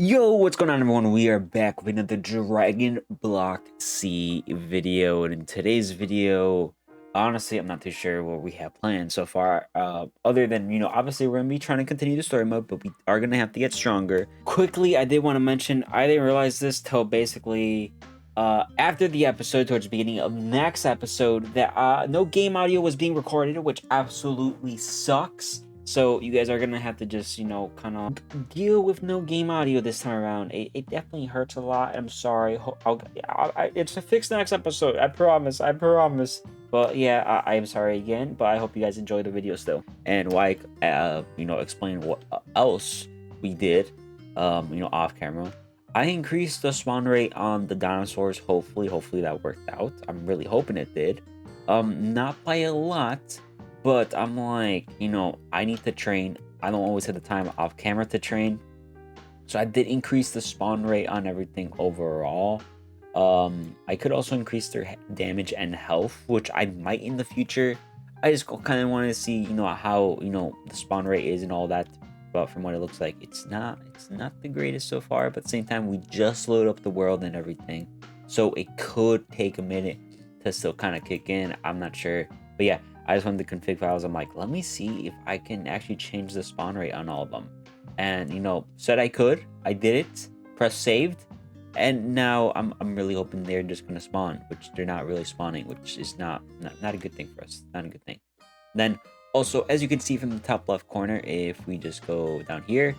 Yo, what's going on, everyone? We are back with another Dragon Block C video, and in today's video, honestly, I'm not too sure what we have planned so far, other than, obviously we're going to be trying to continue the story mode, but we are going to have to get stronger. Quickly, I did want to mention, I didn't realize this till basically after the episode, towards the beginning of next episode, that no game audio was being recorded, which absolutely sucks. So you guys are gonna have to just, kind of deal with no game audio this time around. It definitely hurts a lot. I'm sorry. It's a fixed next episode. I promise. I promise. But yeah, I am sorry again. But I hope you guys enjoy the video still. And like, explain what else we did, off camera. I increased the spawn rate on the dinosaurs. Hopefully that worked out. I'm really hoping it did. Not by a lot. But I'm like, I need to train. I don't always have the time off camera to train. So I did increase the spawn rate on everything overall. I could also increase their damage and health, which I might in the future. I just kind of want to see, how, the spawn rate is and all that. But from what it looks like, it's not the greatest so far. But at the same time, we just load up the world and everything. So it could take a minute to still kind of kick in. I'm not sure. But yeah, I just wanted the config files. I'm like, let me see if I can actually change the spawn rate on all of them. And, said I could. I did it. Press saved. And now I'm really hoping they're just going to spawn, which they're not really spawning, which is not a good thing for us. Not a good thing. Then, also, as you can see from the top left corner, if we just go down here,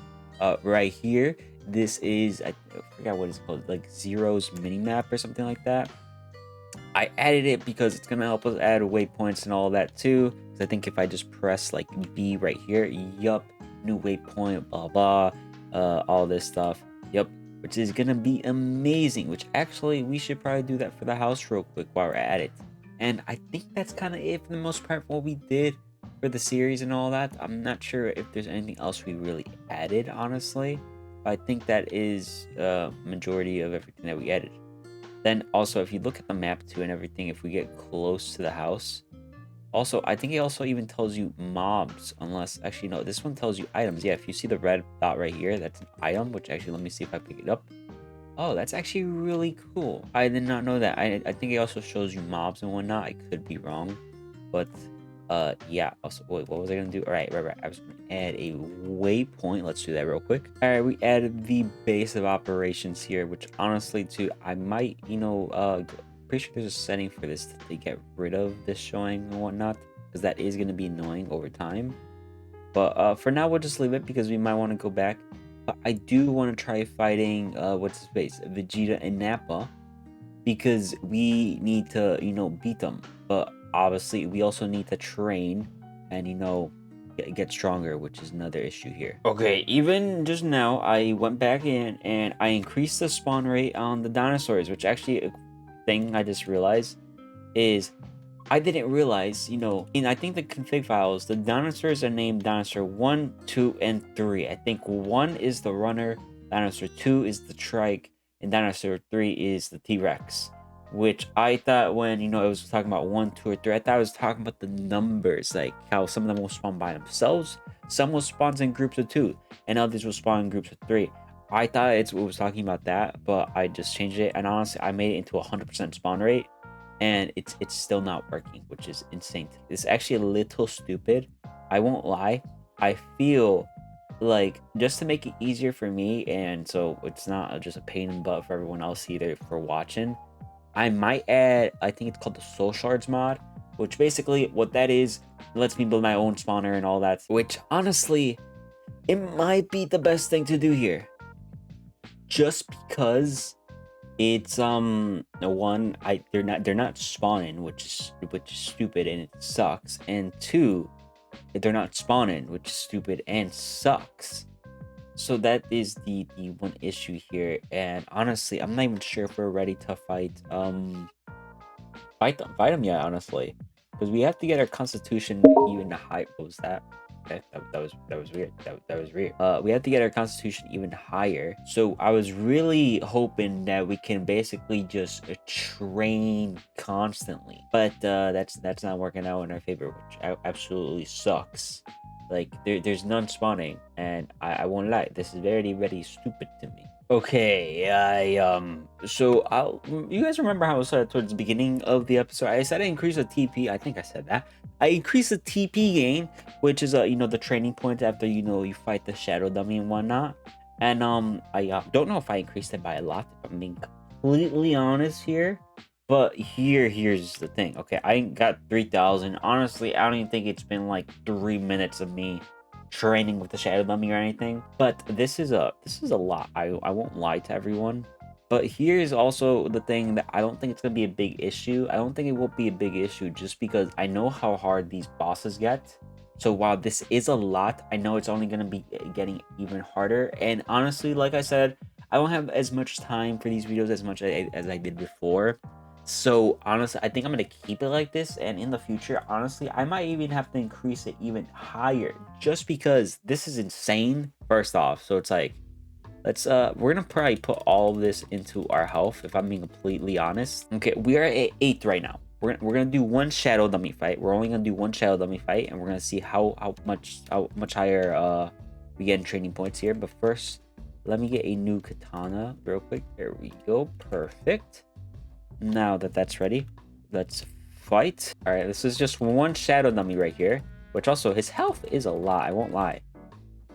right here, this is, I forgot what it's called, like Zero's mini-map or something like that. I added it because it's going to help us add waypoints and all that too. Because I think if I just press like B right here, yup, new waypoint, blah, blah, all this stuff, yup, which is going to be amazing. Which actually, we should probably do that for the house real quick while we're at it. And I think that's kind of it for the most part what we did for the series and all that. I'm not sure if there's anything else we really added, honestly. But I think that is majority of everything that we added. Then also, if you look at the map too and everything, if we get close to the house, also, I think it also even tells you mobs, unless, actually, no, this one tells you items. Yeah, if you see the red dot right here, that's an item, which actually, let me see if I pick it up. Oh, that's actually really cool. I did not know that. I think it also shows you mobs and whatnot. I could be wrong, but yeah. Also, wait, what was I gonna do? All right. I was gonna add a waypoint. Let's do that real quick. All right, we added the base of operations here, which honestly, too, I might, pretty sure there's a setting for this to get rid of this showing and whatnot, because that is gonna be annoying over time. But for now, we'll just leave it because we might want to go back. But I do want to try fighting what's his face, Vegeta and Nappa, because we need to, beat them. But obviously, we also need to train and, get stronger, which is another issue here. Okay, even just now, I went back in and I increased the spawn rate on the dinosaurs, which actually a thing I just realized is I didn't realize, in I think the config files, the dinosaurs are named dinosaur 1, 2, and 3. I think 1 is the runner, dinosaur 2 is the trike, and dinosaur 3 is the T-Rex. Which I thought when, it was talking about 1, 2, or 3, I thought it was talking about the numbers, like how some of them will spawn by themselves, some will spawn in groups of 2, and others will spawn in groups of 3. I thought it was talking about that, but I just changed it, and honestly, I made it into 100% spawn rate. And it's still not working, which is insane. It's actually a little stupid. I won't lie. I feel like just to make it easier for me, and so it's not just a pain in the butt for everyone else either for watching, I might add, I think it's called the Soul Shards mod, which basically what that is, lets me build my own spawner and all that, which honestly, it might be the best thing to do here. Just because it's one, they're not spawning, which is stupid and it sucks. And two, they're not spawning, which is stupid and sucks. So that is the one issue here. And honestly, I'm not even sure if we're ready to fight them yet, honestly, because we have to get our constitution even higher. What was that? Okay, that was weird. That was weird. We have to get our constitution even higher. So I was really hoping that we can basically just train constantly, but that's not working out in our favor, which absolutely sucks. Like there's none spawning, and I won't lie, this is very very stupid to me. Okay, so you guys remember how I said towards the beginning of the episode, I said I increased the TP. I think I said that. I increased the TP gain, which is the training point after you fight the shadow dummy and whatnot. And I don't know if I increased it by a lot, if I'm being completely honest here. But here's the thing. Okay, I got 3,000. Honestly, I don't even think it's been like 3 minutes of me training with the shadow dummy or anything. But this is a lot. I won't lie to everyone. But here's also the thing that I don't think it's gonna be a big issue. I don't think it will be a big issue just because I know how hard these bosses get. So while this is a lot, I know it's only gonna be getting even harder. And honestly, like I said, I don't have as much time for these videos as much as I did before. So honestly, I think I'm gonna keep it like this, and in the future, honestly, I might even have to increase it even higher just because this is insane. First off, so it's like, we're gonna probably put all of this into our health, if I'm being completely honest. Okay, we are at 8th right now. We're gonna do one shadow dummy fight. We're only gonna do one shadow dummy fight, and we're gonna see how much higher we get in training points here. But first, let me get a new katana real quick. There we go, perfect. Now that that's ready, let's fight. All right, this is just one shadow dummy right here, which also his health is a lot, I won't lie.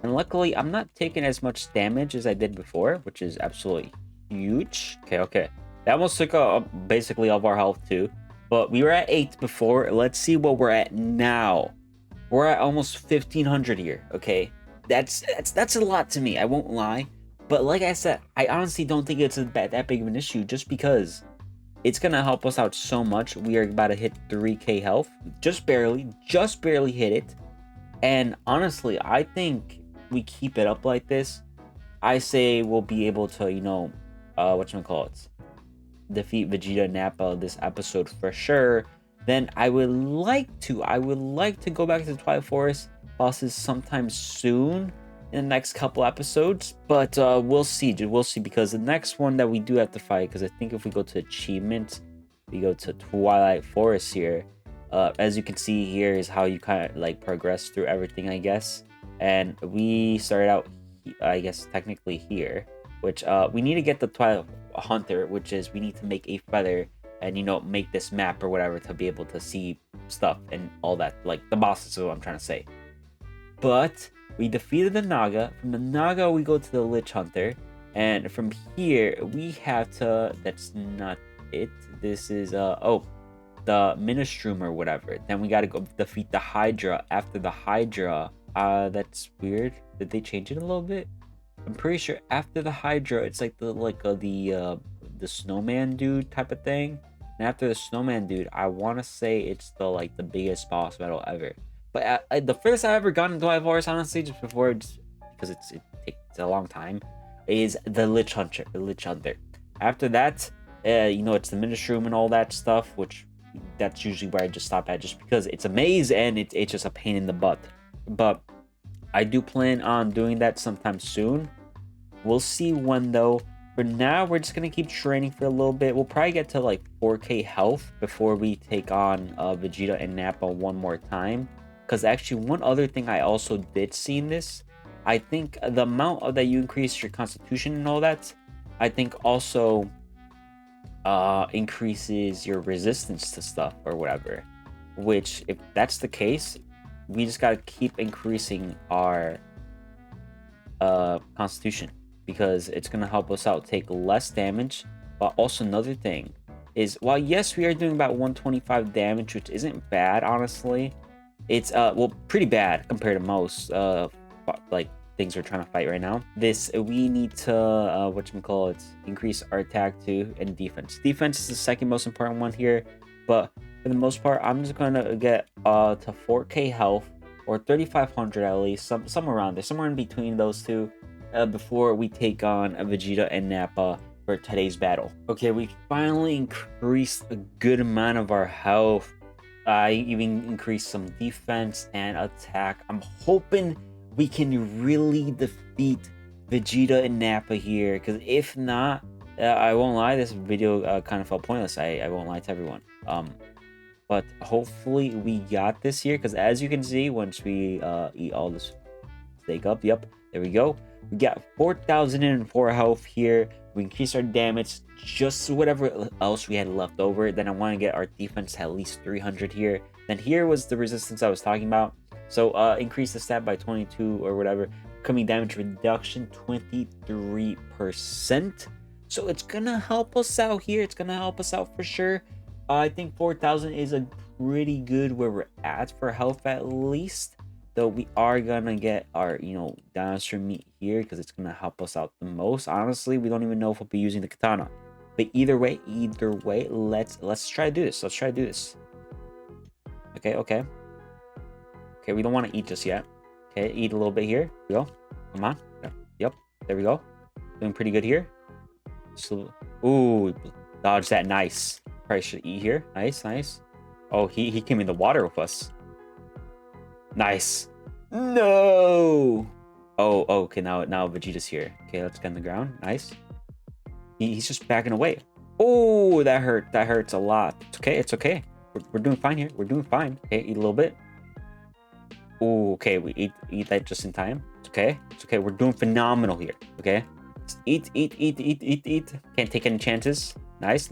And luckily, I'm not taking as much damage as I did before, which is absolutely huge. Okay. That almost took basically all of our health too. But we were at 8 before. Let's see what we're at now. We're at almost 1,500 here, okay? That's a lot to me, I won't lie. But like I said, I honestly don't think it's that big of an issue just because it's gonna help us out so much. We are about to hit 3k health. Just barely hit it. And honestly, I think we keep it up like this, I say we'll be able to, whatchamacallit, defeat Vegeta and Nappa this episode for sure. Then I would like to go back to the Twilight Forest bosses sometime soon in the next couple episodes, but we'll see, dude. We'll see, because the next one that we do have to fight, because I think if we go to achievements, we go to Twilight Forest here. As you can see here is how you kind of like progress through everything, I guess. And we started out, I guess, technically here, which we need to get the Twilight Hunter, which is we need to make a feather and make this map or whatever to be able to see stuff and all that, like the bosses is what I'm trying to say. But we defeated the Naga. From the Naga we go to the Lich Hunter, and from here we have to, that's not it, this is the Ministroom or whatever. Then we gotta go defeat the Hydra. After the Hydra, that's weird. Did they change it a little bit? I'm pretty sure after the Hydra, it's like the snowman dude type of thing. And after the snowman dude, I want to say it's the biggest boss battle ever. But the first I ever got into Twilight Forest, honestly, just because it takes a long time, is the Lich Hunter. After that, it's the Ministroom and all that stuff, which that's usually where I just stop at, just because it's a maze and it's just a pain in the butt. But I do plan on doing that sometime soon. We'll see when though. For now, we're just gonna keep training for a little bit. We'll probably get to like 4k health before we take on Vegeta and Nappa one more time. Because actually, one other thing I also did see in this, I think the amount that you increase your constitution and all that, I think also increases your resistance to stuff or whatever. Which, if that's the case, we just gotta keep increasing our constitution, because it's gonna help us out take less damage. But also another thing is, while yes, we are doing about 125 damage, which isn't bad, honestly, it's well, pretty bad compared to most like things we're trying to fight right now. We need to increase our attack too, and defense. Defense is the second most important one here, but for the most part, I'm just gonna get to 4k health, or 3,500 at least, somewhere around there, somewhere in between those two, before we take on Vegeta and Nappa for today's battle. Okay, we finally increased a good amount of our health. I even increased some defense and attack. I'm hoping we can really defeat Vegeta and Nappa here, because if not, I won't lie, this video kind of felt pointless. I won't lie to everyone. but hopefully we got this here, because as you can see, once we eat all this steak up, yep, there we go. We got 4,004 health here. We increase our damage, just whatever else we had left over. Then I want to get our defense at least 300 here. Then here was the resistance I was talking about. So increase the stat by 22 or whatever. Coming damage reduction 23%. So it's gonna help us out here. It's gonna help us out for sure. I think 4,000 is a pretty good where we're at for health at least. Though we are gonna get our, dinosaur meat here because it's gonna help us out the most. Honestly, we don't even know if we'll be using the katana. But either way, let's try to do this. Let's try to do this. Okay. We don't want to eat just yet. Okay, eat a little bit here. Here we go. Come on. Yep. There we go. Doing pretty good here. So, ooh, dodge that. Nice. Probably should eat here. Nice. Oh, he came in the water with us. Nice. No. Oh, okay. Now Vegeta's here. Okay, let's get on the ground. Nice. He's just backing away. Oh, that hurt. That hurts a lot. It's okay. We're doing fine here. We're doing fine. Okay, eat a little bit. Oh, okay. We eat that just in time. It's okay. We're doing phenomenal here. Okay. Let's eat. Can't take any chances. Nice.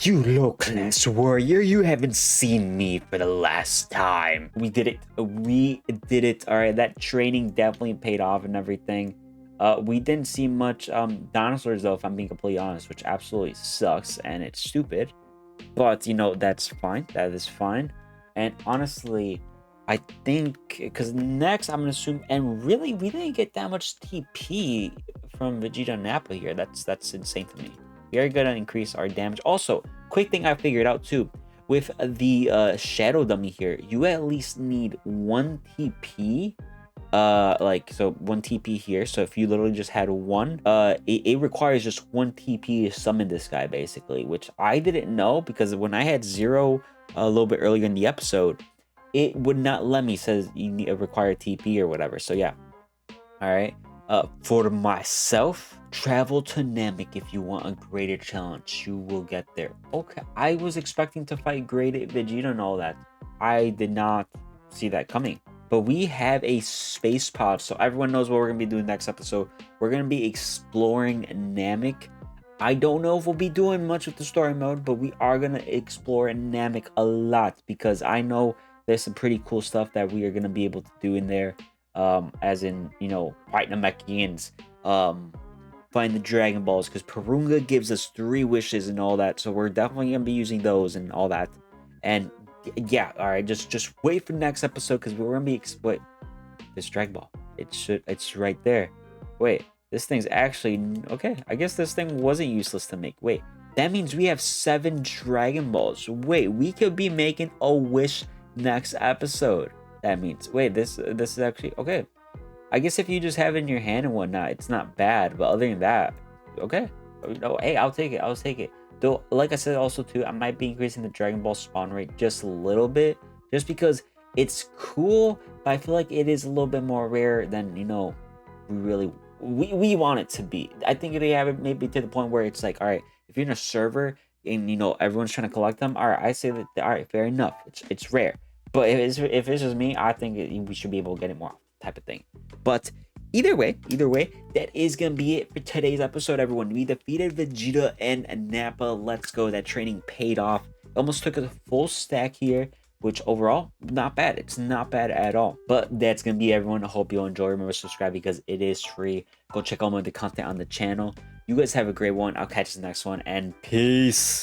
You low-class warrior, you haven't seen me for the last time. We did it. All right, that training definitely paid off and everything. We didn't see much dinosaurs though, if I'm being completely honest, which absolutely sucks and it's stupid. But that's fine. That is fine. And honestly, I think because next I'm gonna assume, and really we didn't get that much TP from Vegeta and Nappa here. That's insane to me. We are gonna increase our damage. Also, quick thing I figured out too, with the shadow dummy here, you at least need 1 TP. So 1 TP here. So if you literally just had 1, it requires just 1 TP to summon this guy basically, which I didn't know because when I had 0 a little bit earlier in the episode, it would not let me. It says you need to require TP or whatever. So yeah. All right. For myself, travel to Namek if you want a greater challenge. You will get there. Okay, I was expecting to fight Great Vegeta and all that. I did not see that coming. But we have a space pod, so everyone knows what we're gonna be doing next episode. We're gonna be exploring Namek. I don't know if we'll be doing much with the story mode, but we are gonna explore Namek a lot because I know there's some pretty cool stuff that we are gonna be able to do in there. As in, fighting the Mechanians, find the Dragon Balls, because Porunga gives us 3 wishes and all that, so we're definitely gonna be using those and all that. And yeah, all right, just wait for the next episode because we're gonna be wait, this Dragon Ball, it's right there. Wait, this thing's actually okay. I guess this thing wasn't useless to make. Wait, that means we have 7 Dragon Balls. Wait, we could be making a wish next episode. That means, wait, this is actually okay. I guess if you just have it in your hand and whatnot, it's not bad. But other than that, okay. Hey, I'll take it. Though, like I said also too, I might be increasing the Dragon Ball spawn rate just a little bit, just because it's cool. But I feel like it is a little bit more rare than we want it to be. I think they have it maybe to the point where it's like, all right, if you're in a server and everyone's trying to collect them, all right, I say that, all right, fair enough. It's rare. But if it's just me, I think we should be able to get it more type of thing. But either way, that is going to be it for today's episode, everyone. We defeated Vegeta and Nappa. Let's go. That training paid off. Almost took a full stack here, which overall, not bad. It's not bad at all. But that's going to be everyone. I hope you'll enjoy. Remember to subscribe because it is free. Go check out more of the content on the channel. You guys have a great one. I'll catch you in the next one. And peace.